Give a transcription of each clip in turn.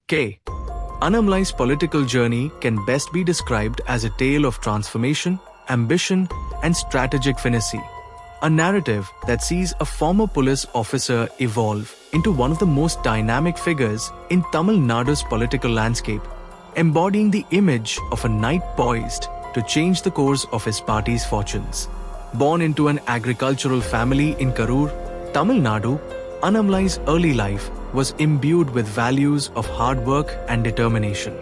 Annamalai's political journey can best be described as a tale of transformation, ambition, and strategic finesse. A narrative that sees a former police officer evolve into one of the most dynamic figures in Tamil Nadu's political landscape, embodying the image of a knight poised to change the course of his party's fortunes. Born into an agricultural family in Karur, Tamil Nadu, Annamalai's early life was imbued with values of hard work and determination.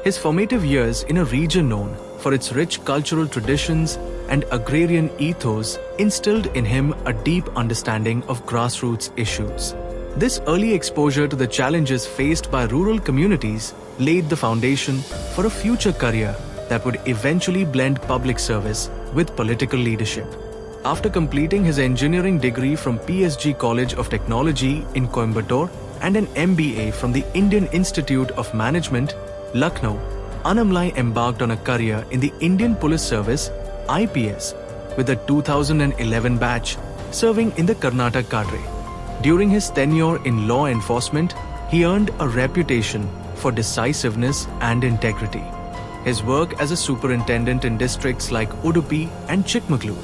His formative years in a region known for its rich cultural traditions and agrarian ethos instilled in him a deep understanding of grassroots issues. This early exposure to the challenges faced by rural communities laid the foundation for a future career that would eventually blend public service with political leadership. After completing his engineering degree from PSG College of Technology in Coimbatore and an MBA from the Indian Institute of Management, Lucknow, Annamalai embarked on a career in the Indian Police Service (IPS) with the 2011 batch, serving in the Karnataka cadre. During his tenure in law enforcement, he earned a reputation for decisiveness and integrity. His work as a superintendent in districts like Udupi and Chikmagalur,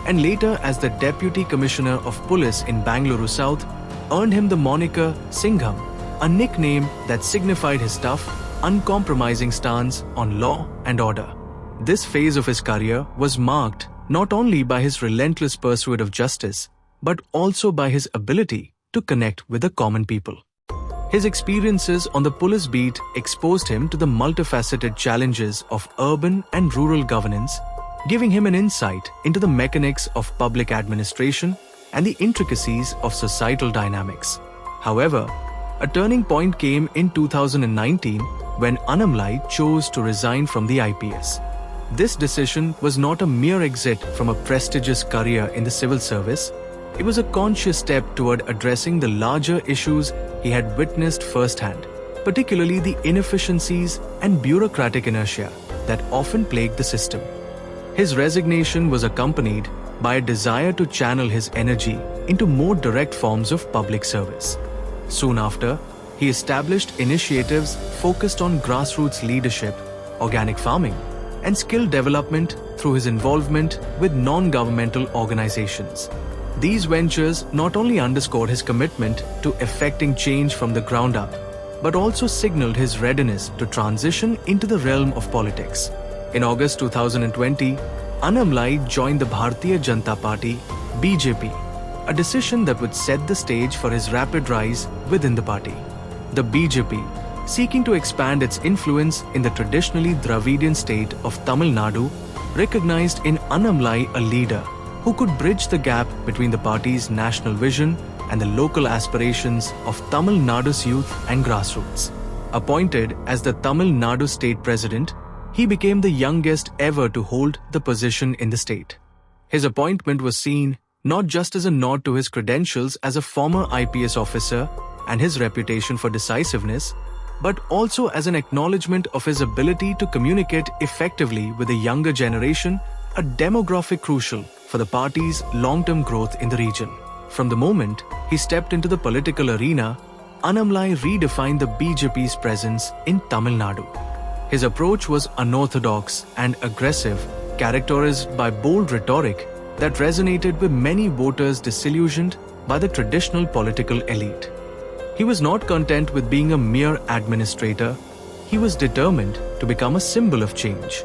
and later as the Deputy Commissioner of Police in Bangalore South, earned him the moniker Singham, a nickname that signified his tough, uncompromising stance on law and order. This phase of his career was marked not only by his relentless pursuit of justice, but also by his ability to connect with the common people. His experiences on the police beat exposed him to the multifaceted challenges of urban and rural governance, giving him an insight into the mechanics of public administration and the intricacies of societal dynamics. However, a turning point came in 2019 when Annamalai chose to resign from the IPS. This decision was not a mere exit from a prestigious career in the civil service. It was a conscious step toward addressing the larger issues he had witnessed firsthand, particularly the inefficiencies and bureaucratic inertia that often plagued the system. His resignation was accompanied by a desire to channel his energy into more direct forms of public service. Soon after, he established initiatives focused on grassroots leadership, organic farming, and skill development through his involvement with non-governmental organizations. These ventures not only underscored his commitment to effecting change from the ground up, but also signaled his readiness to transition into the realm of politics. In August 2020, Annamalai joined the Bharatiya Janata Party (BJP), a decision that would set the stage for his rapid rise within the party. The BJP, seeking to expand its influence in the traditionally Dravidian state of Tamil Nadu, recognized in Annamalai a leader who could bridge the gap between the party's national vision and the local aspirations of Tamil Nadu's youth and grassroots. Appointed as the Tamil Nadu State President, he became the youngest ever to hold the position in the state. His appointment was seen not just as a nod to his credentials as a former IPS officer and his reputation for decisiveness, but also as an acknowledgement of his ability to communicate effectively with the younger generation, a demographic crucial for the party's long-term growth in the region. From the moment he stepped into the political arena, Annamalai redefined the BJP's presence in Tamil Nadu. His approach was unorthodox and aggressive, characterized by bold rhetoric that resonated with many voters disillusioned by the traditional political elite. He was not content with being a mere administrator. He was determined to become a symbol of change.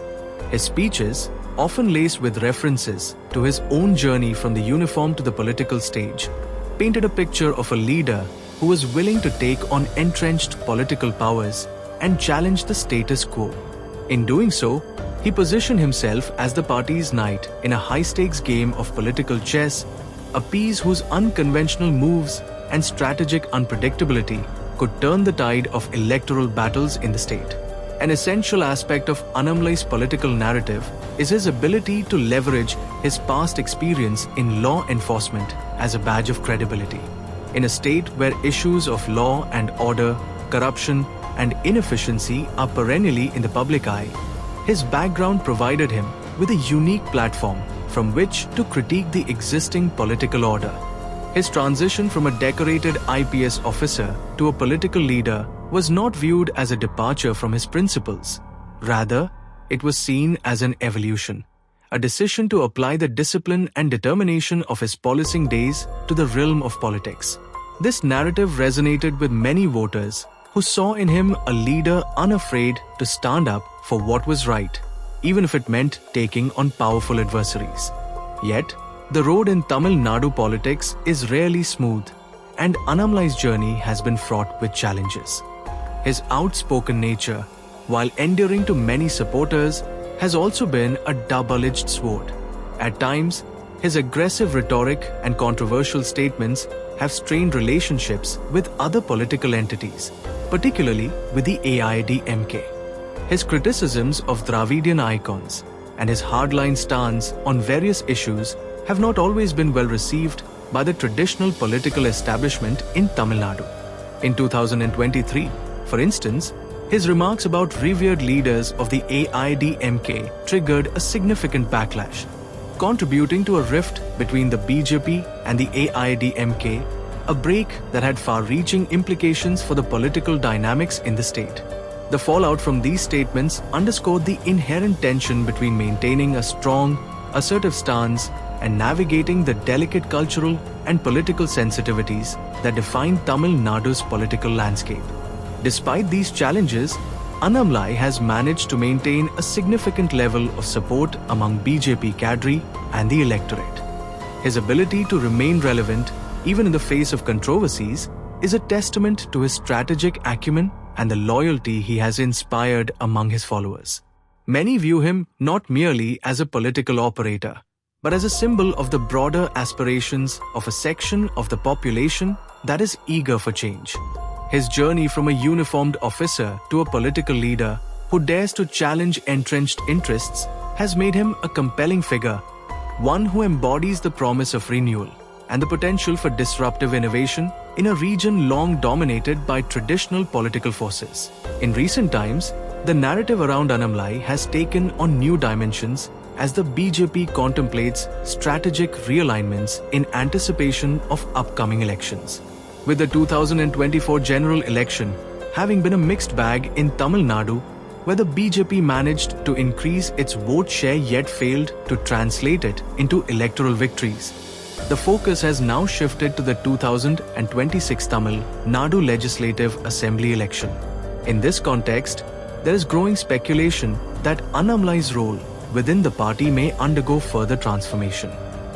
His speeches, often laced with references to his own journey from the uniform to the political stage, painted a picture of a leader who was willing to take on entrenched political powers and challenge the status quo. In doing so, he positioned himself as the party's knight in a high-stakes game of political chess, a piece whose unconventional moves and strategic unpredictability could turn the tide of electoral battles in the state. An essential aspect of Annamalai's political narrative is his ability to leverage his past experience in law enforcement as a badge of credibility. In a state where issues of law and order, corruption, and inefficiency are perennially in the public eye, his background provided him with a unique platform from which to critique the existing political order. His transition from a decorated IPS officer to a political leader was not viewed as a departure from his principles. Rather, it was seen as an evolution, a decision to apply the discipline and determination of his policing days to the realm of politics. This narrative resonated with many voters who saw in him a leader unafraid to stand up for what was right, even if it meant taking on powerful adversaries. Yet, the road in Tamil Nadu politics is rarely smooth, and Annamalai's journey has been fraught with challenges. His outspoken nature, while endearing to many supporters, has also been a double-edged sword. At times, his aggressive rhetoric and controversial statements have strained relationships with other political entities, particularly with the AIADMK. His criticisms of Dravidian icons and his hardline stance on various issues have not always been well received by the traditional political establishment in Tamil Nadu. In 2023, for instance, his remarks about revered leaders of the AIADMK triggered a significant backlash, contributing to a rift between the BJP and the AIADMK, a break that had far-reaching implications for the political dynamics in the state. The fallout from these statements underscored the inherent tension between maintaining a strong, assertive stance and navigating the delicate cultural and political sensitivities that define Tamil Nadu's political landscape. Despite these challenges, Annamalai has managed to maintain a significant level of support among BJP cadre and the electorate. His ability to remain relevant, even in the face of controversies, is a testament to his strategic acumen and the loyalty he has inspired among his followers. Many view him not merely as a political operator, but as a symbol of the broader aspirations of a section of the population that is eager for change. His journey from a uniformed officer to a political leader who dares to challenge entrenched interests has made him a compelling figure, one who embodies the promise of renewal and the potential for disruptive innovation in a region long dominated by traditional political forces. In recent times, the narrative around Annamalai has taken on new dimensions as the BJP contemplates strategic realignments in anticipation of upcoming elections. With the 2024 general election having been a mixed bag in Tamil Nadu, where the BJP managed to increase its vote share yet failed to translate it into electoral victories, the focus has now shifted to the 2026 Tamil Nadu Legislative Assembly election. In this context, there is growing speculation that Annamalai's role within the party may undergo further transformation.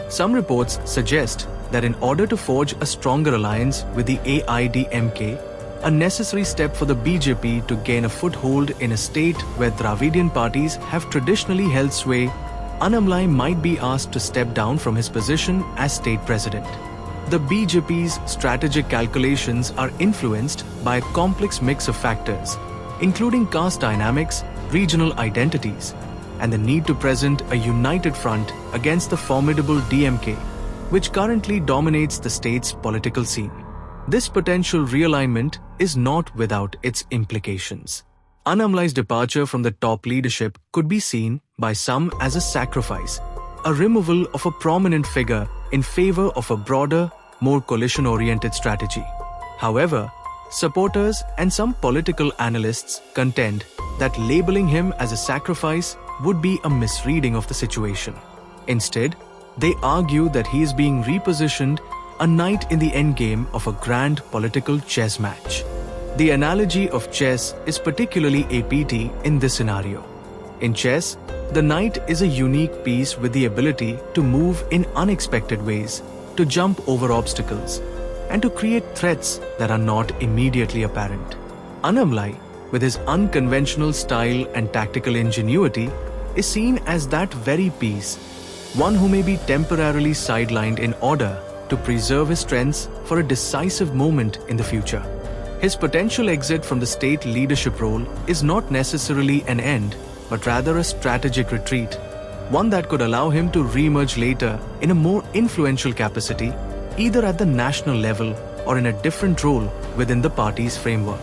Some reports suggest that in order to forge a stronger alliance with the AIADMK, a necessary step for the BJP to gain a foothold in a state where Dravidian parties have traditionally held sway, Annamalai might be asked to step down from his position as state president. The BJP's strategic calculations are influenced by a complex mix of factors, including caste dynamics, regional identities, and the need to present a united front against the formidable DMK, which currently dominates the state's political scene. This potential realignment is not without its implications. Annamalai's departure from the top leadership could be seen by some as a sacrifice, a removal of a prominent figure in favor of a broader, more coalition-oriented strategy. However, supporters and some political analysts contend that labeling him as a sacrifice would be a misreading of the situation. Instead, they argue that he is being repositioned a knight in the endgame of a grand political chess match. The analogy of chess is particularly apt in this scenario. In chess, the knight is a unique piece with the ability to move in unexpected ways, to jump over obstacles, and to create threats that are not immediately apparent. Annamalai, with his unconventional style and tactical ingenuity, is seen as that very piece, one who may be temporarily sidelined in order to preserve his strengths for a decisive moment in the future. His potential exit from the state leadership role is not necessarily an end, but rather a strategic retreat, one that could allow him to re-emerge later in a more influential capacity, either at the national level or in a different role within the party's framework.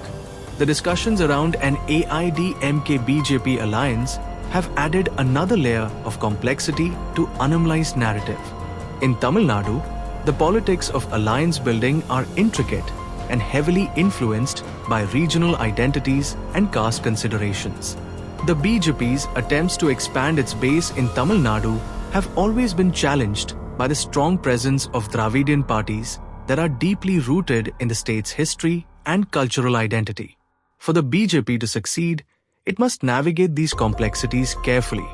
The discussions around an AIADMK-BJP alliance have added another layer of complexity to Annamalai's narrative. In Tamil Nadu, the politics of alliance building are intricate and heavily influenced by regional identities and caste considerations. The BJP's attempts to expand its base in Tamil Nadu have always been challenged by the strong presence of Dravidian parties that are deeply rooted in the state's history and cultural identity. For the BJP to succeed, it must navigate these complexities carefully,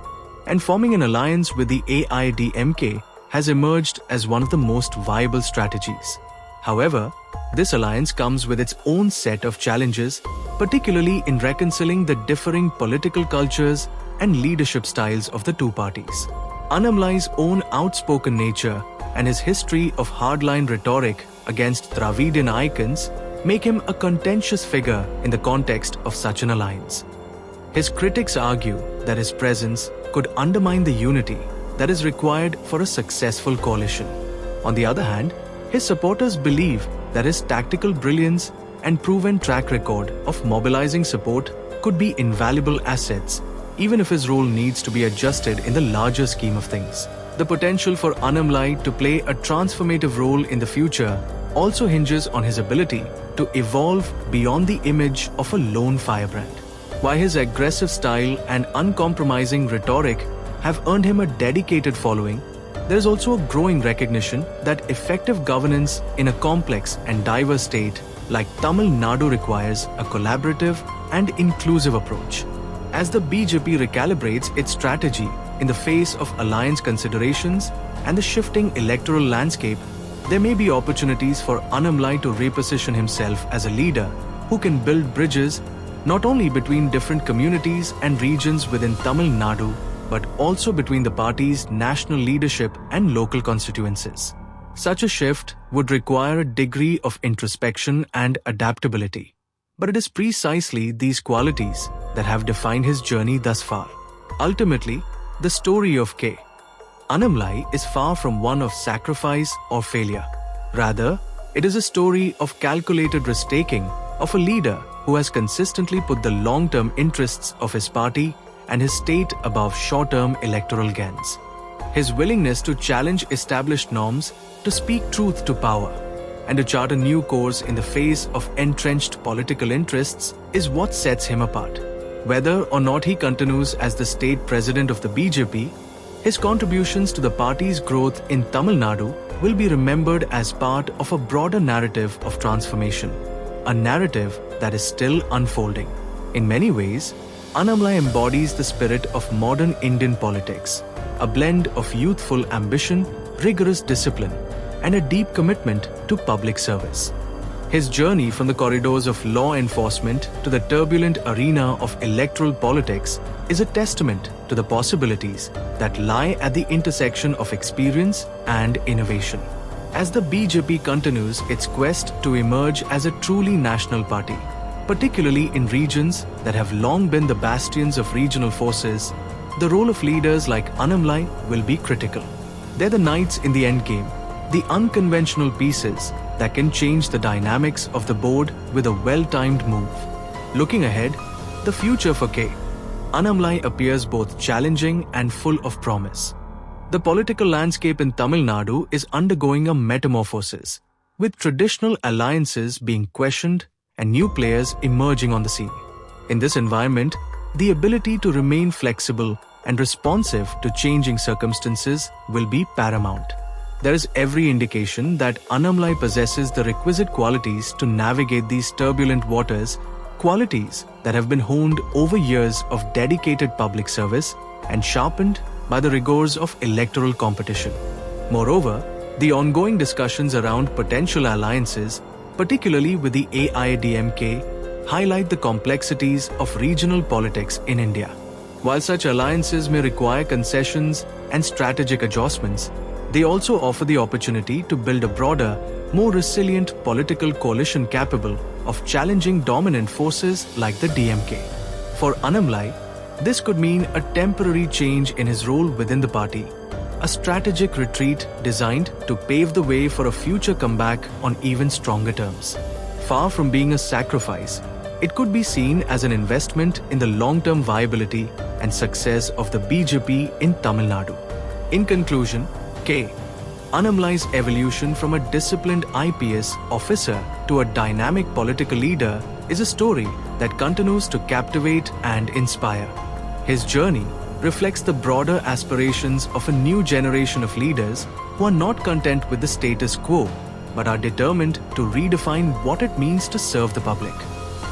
and forming an alliance with the AIDMK has emerged as one of the most viable strategies. However, this alliance comes with its own set of challenges, particularly in reconciling the differing political cultures and leadership styles of the two parties. Annamalai's own outspoken nature and his history of hardline rhetoric against Dravidian icons make him a contentious figure in the context of such an alliance. His critics argue that his presence could undermine the unity that is required for a successful coalition. On the other hand, his supporters believe that his tactical brilliance and proven track record of mobilizing support could be invaluable assets, even if his role needs to be adjusted in the larger scheme of things. The potential for Annamalai to play a transformative role in the future also hinges on his ability to evolve beyond the image of a lone firebrand. While his aggressive style and uncompromising rhetoric have earned him a dedicated following, there is also a growing recognition that effective governance in a complex and diverse state like Tamil Nadu requires a collaborative and inclusive approach. As the BJP recalibrates its strategy in the face of alliance considerations and the shifting electoral landscape, there may be opportunities for Annamalai to reposition himself as a leader who can build bridges not only between different communities and regions within Tamil Nadu, but also between the party's national leadership and local constituencies. Such a shift would require a degree of introspection and adaptability. But it is precisely these qualities that have defined his journey thus far. Ultimately, the story of KAnnamalai is far from one of sacrifice or failure. Rather, it is a story of calculated risk-taking of a leader who has consistently put the long-term interests of his party and his state above short-term electoral gains. His willingness to challenge established norms, to speak truth to power, and to chart a new course in the face of entrenched political interests is what sets him apart. Whether or not he continues as the state president of the BJP, his contributions to the party's growth in Tamil Nadu will be remembered as part of a broader narrative of transformation, a narrative that is still unfolding. In many ways, Annamalai embodies the spirit of modern Indian politics, a blend of youthful ambition, rigorous discipline, and a deep commitment to public service. His journey from the corridors of law enforcement to the turbulent arena of electoral politics is a testament to the possibilities that lie at the intersection of experience and innovation. As the BJP continues its quest to emerge as a truly national party, particularly in regions that have long been the bastions of regional forces, the role of leaders like Annamalai will be critical. They're the knights in the endgame, the unconventional pieces that can change the dynamics of the board with a well-timed move. Looking ahead, the future for KAnnamalai appears both challenging and full of promise. The political landscape in Tamil Nadu is undergoing a metamorphosis, with traditional alliances being questioned and new players emerging on the scene. In this environment, the ability to remain flexible and responsive to changing circumstances will be paramount. There is every indication that Annamalai possesses the requisite qualities to navigate these turbulent waters, qualities that have been honed over years of dedicated public service and sharpened by the rigors of electoral competition. Moreover, the ongoing discussions around potential alliances, particularly with the AIDMK, highlight the complexities of regional politics in India. While such alliances may require concessions and strategic adjustments, they also offer the opportunity to build a broader, more resilient political coalition capable of challenging dominant forces like the DMK. For Annamalai, this could mean a temporary change in his role within the party, a strategic retreat designed to pave the way for a future comeback on even stronger terms. Far from being a sacrifice, it could be seen as an investment in the long-term viability and success of the BJP in Tamil Nadu. In conclusion, Annamalai's evolution from a disciplined IPS officer to a dynamic political leader is a story that continues to captivate and inspire. His journey reflects the broader aspirations of a new generation of leaders who are not content with the status quo, but are determined to redefine what it means to serve the public.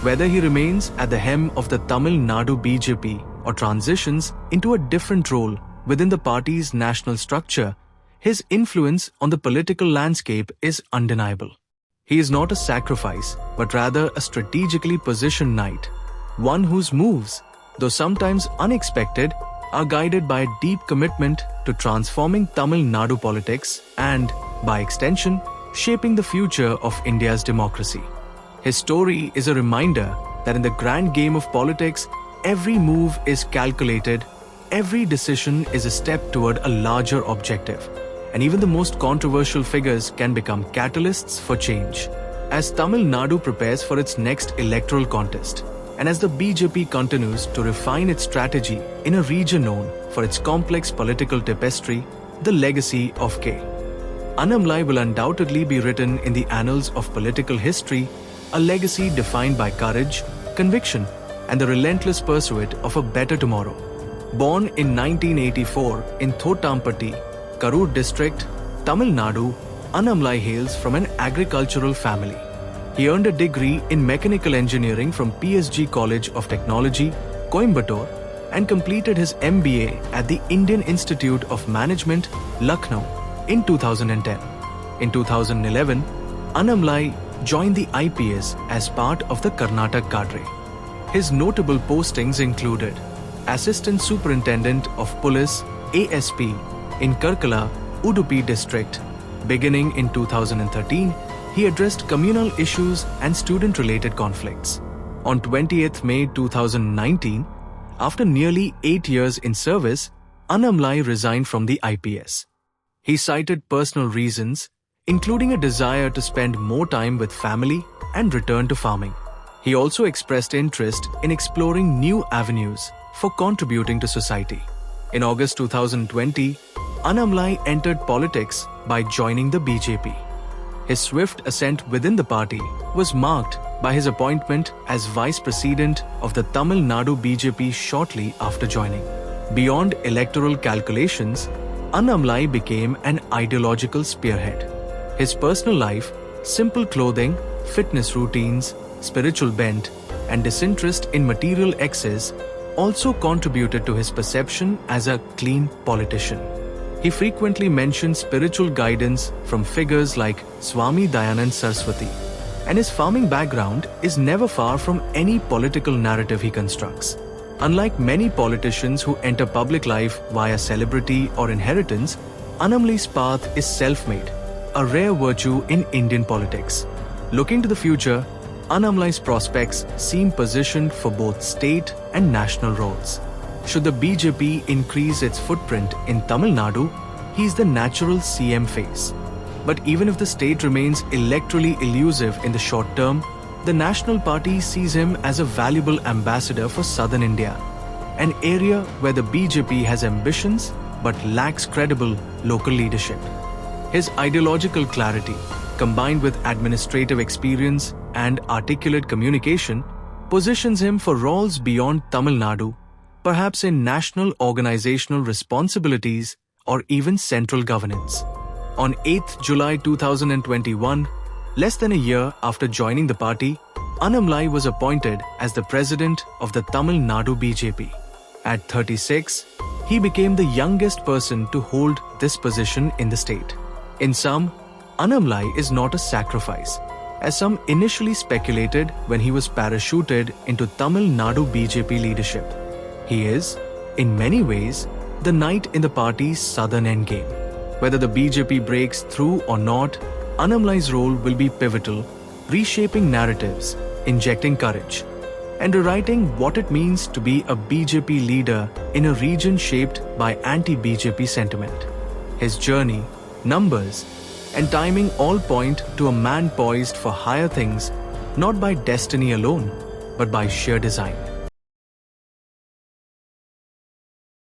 Whether he remains at the helm of the Tamil Nadu BJP or transitions into a different role within the party's national structure, his influence on the political landscape is undeniable. He is not a sacrifice, but rather a strategically positioned knight, one whose moves, though sometimes unexpected, are guided by a deep commitment to transforming Tamil Nadu politics and, by extension, shaping the future of India's democracy. His story is a reminder that in the grand game of politics, every move is calculated, every decision is a step toward a larger objective, and even the most controversial figures can become catalysts for change. As Tamil Nadu prepares for its next electoral contest, and as the BJP continues to refine its strategy in a region known for its complex political tapestry, the legacy of KAnnamalai will undoubtedly be written in the annals of political history, a legacy defined by courage, conviction, and the relentless pursuit of a better tomorrow. Born in 1984 in Thottampatti, Karur district, Tamil Nadu, Annamalai hails from an agricultural family. He earned a degree in mechanical engineering from PSG College of Technology, Coimbatore, and completed his MBA at the Indian Institute of Management, Lucknow, in 2010. In 2011, Annamalai joined the IPS as part of the Karnataka cadre. His notable postings included Assistant Superintendent of Police ASP in Karkala, Udupi district. Beginning in 2013, he addressed communal issues and student-related conflicts. On 20th May 2019, after nearly 8 years in service, Annamalai resigned from the IPS. He cited personal reasons, including a desire to spend more time with family and return to farming. He also expressed interest in exploring new avenues for contributing to society. In August 2020, Annamalai entered politics by joining the BJP. His swift ascent within the party was marked by his appointment as Vice President of the Tamil Nadu BJP shortly after joining. Beyond electoral calculations, Annamalai became an ideological spearhead. His personal life, simple clothing, fitness routines, spiritual bent, and disinterest in material excess also contributed to his perception as a clean politician. He frequently mentioned spiritual guidance from figures like Swami Dayanand Saraswati, and his farming background is never far from any political narrative he constructs. Unlike many politicians who enter public life via celebrity or inheritance, Annamalai's path is self-made, a rare virtue in Indian politics. Looking to the future, Annamalai's prospects seem positioned for both state and national roles. Should the BJP increase its footprint in Tamil Nadu, he is the natural CM face. But even if the state remains electorally elusive in the short term, the National Party sees him as a valuable ambassador for southern India, an area where the BJP has ambitions but lacks credible local leadership. His ideological clarity, combined with administrative experience and articulate communication, positions him for roles beyond Tamil Nadu, perhaps in national organizational responsibilities or even central governance. On 8th July 2021, less than a year after joining the party, Annamalai was appointed as the president of the Tamil Nadu BJP. At 36, he became the youngest person to hold this position in the state. In sum, Annamalai is not a sacrifice, as some initially speculated when he was parachuted into Tamil Nadu BJP leadership. He is, in many ways, the knight in the party's southern endgame. Whether the BJP breaks through or not, Annamalai's role will be pivotal, reshaping narratives, injecting courage, and rewriting what it means to be a BJP leader in a region shaped by anti-BJP sentiment. His journey, numbers, and timing all point to a man poised for higher things, not by destiny alone, but by sheer design.